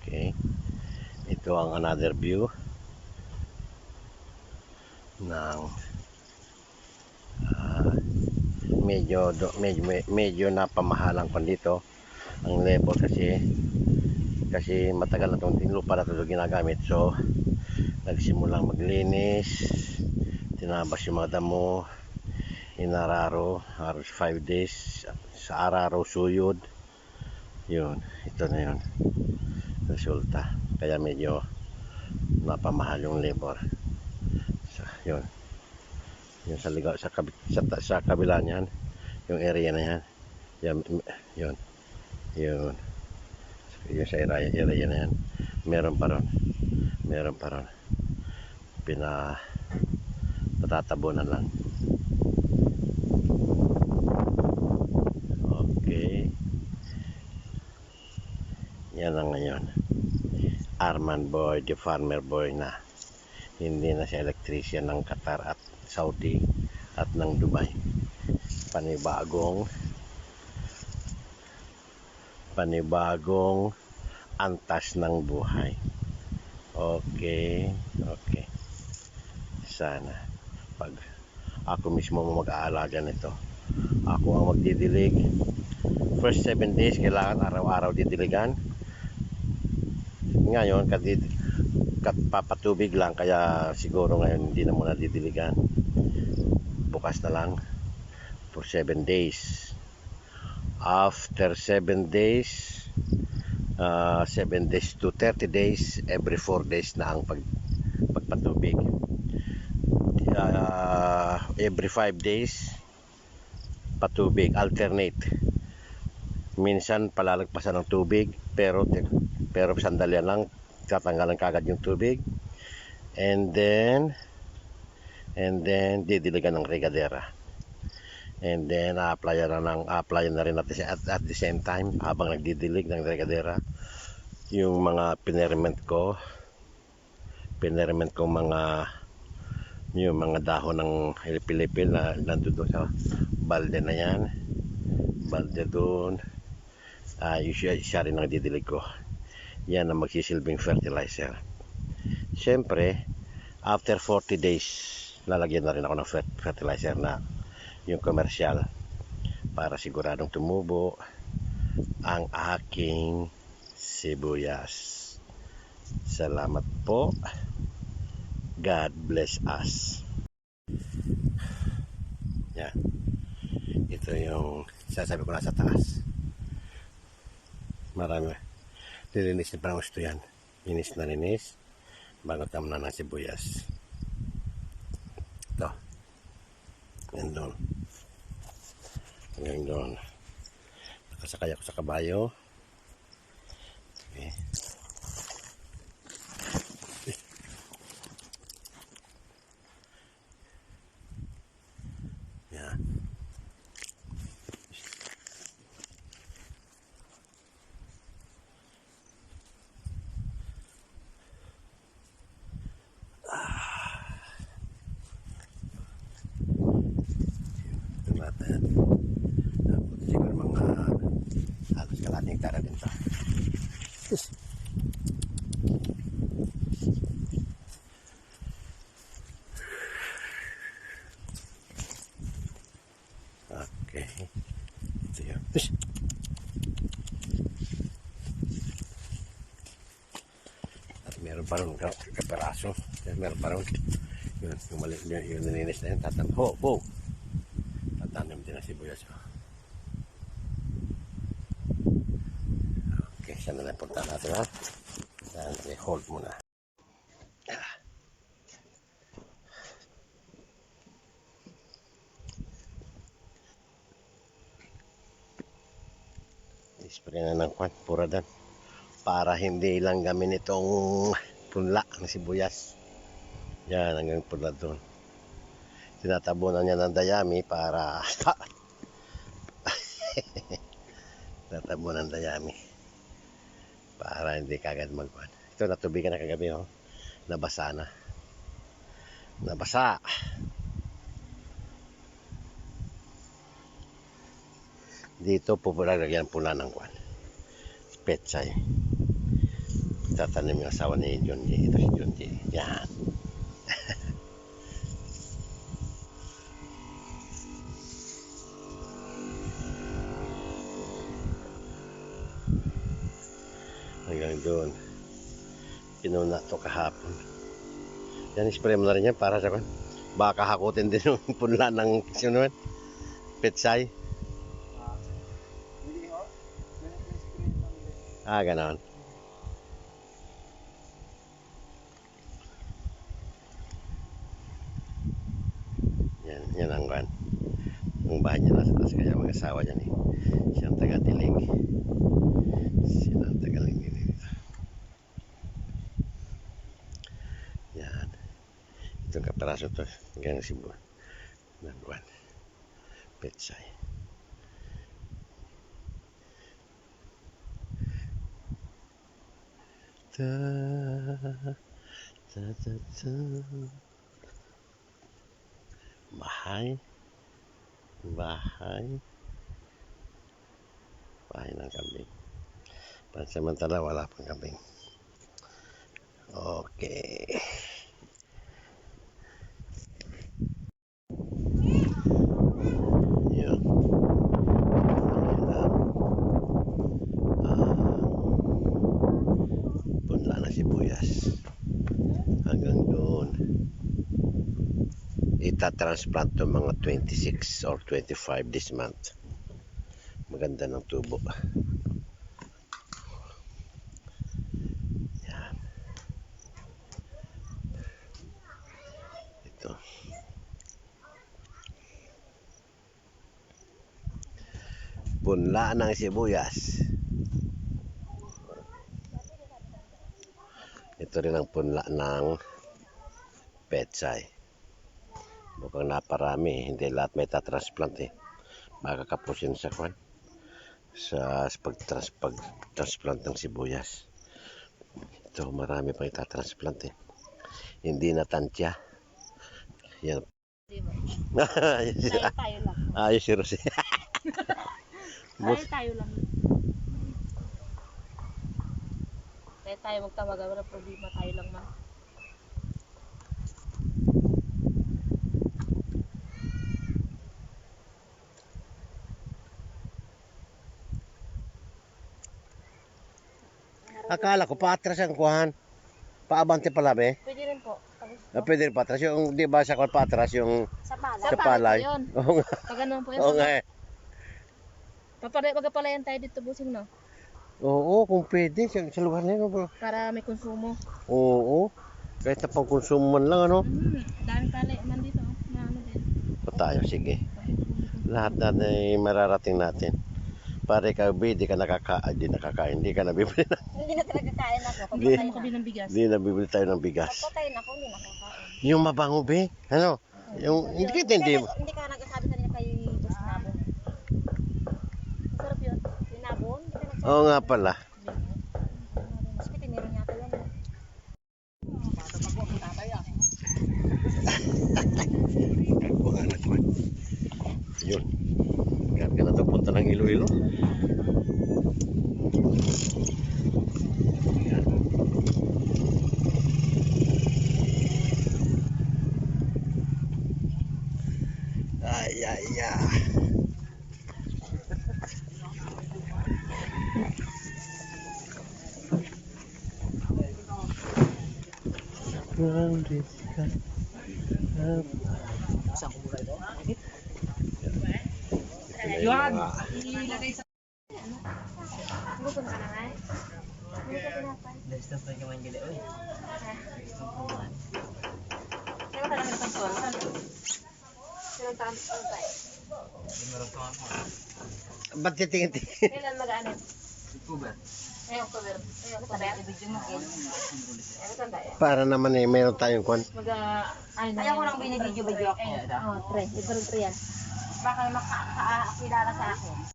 Okay. Ito ang another view ng medyo napamahalan ko dito ang level kasi matagal na itong lupa na ito ginagamit. So nagsimulang maglinis, tinabas yung mga damo, inararo, halos 5 days sa araro suyod. Yun, ito na yun resulta, kaya medyo napamahal yung labor. So, yun sa kabila niyan, yung area na yan, yun yung sa area na yan, meron pa ron patatabunan lang. Okay, yan lang ngayon. Arman Boy, the farmer boy na, hindi na siya electrician ng Qatar at Saudi at ng Dubai. Panibagong antas ng buhay. Okay. Sana pag ako mismo mag-aalaga nito, ako ang magdidilig. First 7 days kailangan araw-araw didiligan. Ngayon papatubig lang, kaya siguro ngayon hindi na muna didiligan, bukas na lang for 7 days. After 7 days, 7 days to 30 days, every 4 days na ang pagpatubig. Every 5 days patubig, alternate. Minsan palalagpasan ng tubig, pero sandali lang, tatanggalan kagad yung tubig, and then didiligan ng regadera, and then applyan na rin natin at the same time habang nagdidilig ng regadera yung mga pinerment ko yung mga dahon ng pilipil na nandoon sa balde na yan, doon. Siya rin ang didilig ko. Yan ang magsisilbing fertilizer. Siyempre after 40 days lalagyan na rin ako ng fertilizer na yung komersyal, para siguradong tumubo ang aking sibuyas. Salamat po. God bless us. Yan. Ito yung sasabi ko na sa taas. Marami. Lilinis na parang gusto yan. Linis na linis. Bago tamo na ng sibuyas. Ito. Yan doon. Hanggang doon. Nakasakay ako sa kabayo. Okay. Yan. Ito natin. Siguro mga halos kalating tara din ito. Okay. Ito yun. At meron pa rin kaperaso. Meron pa rin. Yung nilinis na yun. Tatanim din ang sibuyas. Okay, siya na lang punta natin, ha. Dan hold muna. Spray na ng puradan para hindi lang gamin itong punla ng sibuyas. Yan, hanggang punla doon. Tinatabunan niya ng dayami para tinatabunan ng dayami para hindi kagad magwan. Ito, natubigan na kagabi, oh. Nabasa na. Nabasa. Dito po lagyan pula ng kwan. Petsay. nagtatanim yung asawa ni Junji. Ito si Junji. Yan. Hanggang doon. Pinuna to kahapon. Yan, spray mo na rin yan para sa kan. Baka hakutin din yung punla ng sinuman. Petsay. Ganon. Yan ang kan. Ang bahay niya nasa taas, kaya mag-asawa niya ni. Siyang taga-dilig. Siyang taga-dilig dito. Yan. Itong kaparaso to. Hanggang Cebu. Nagwan. Petsay. Ta ta ta ta. Bahay ng kambing. Pansamantala wala pang kambing. Okay. Yun. Punla na sibuyas. Hanggang doon. Itatransplant to mga 26 or 25 this month. Maganda ng tubo. Yan. Ito. Punla ng sibuyas. Ito rin ang punla ng petsay. Mukhang naparami, hindi lahat may tatransplant eh. Baka kapusin sa kwan. Sa pag-transplant ng sibuyas. Ito, marami pang itatransplant eh. Hindi natansya. Yan. Tayo lang. Ayos si Rosy. Tayo lang. Tayo magtawag, wala problema, tayo lang man. Akala ko patras ang kuhan. Paabante pala be. Pwede rin po. Pwede rin patras. Yung di ba sa kuhan patras yung Sa palay. sa palay. Yun. Oo nga. Pag ganun po yun. Oo nga eh. Magpapalayan tayo dito, busing, no? Oo, kung pwede. Sa lugar na yun. Bro. Para may konsumo. Oo. Kahit na pang konsumo man lang ano. Daming palay man dito. Na ano din. Pa tayo, sige. Lahat natin ay mararating natin. Pare ka, di ka nakakain, di ka nabibili na. Hindi na talaga kain ako. Di, Tayo ko din ng bigas. di nabibili tayo ng bigas. Pagpatayin ako, hindi nakakain. Yung mabango be, ano? Yung, hindi kita hindi. Hindi ka nagsasabi kanina kay Boss Nabon. Masarap yun. Sinabon? Hindi ka nagsasabi. Oo nga pala. Mas pitinirin yata yan. Ako nga nagkuhan. Yun. Karga na ito punta ng Iloilo. Ay, ay, ay. Yuan. Gusto ka na nga eh. Hindi ka pinapay. Gusto pa naman gila, oy. Kaya ka lang nagpagsuan. Sinagtaan ko tayo. Hindi marunong ako. Ba't titingin-tingin? Kailan mag-aanit? Uber. Ngayong October. Ngayong October. Ibigyan mo. Ano saan tayo? Para naman eh, mayroon tayong kwan. Ayaw ko lang binibidyo-video ako. Pre. Libre yan. Baka makakilala sa akin.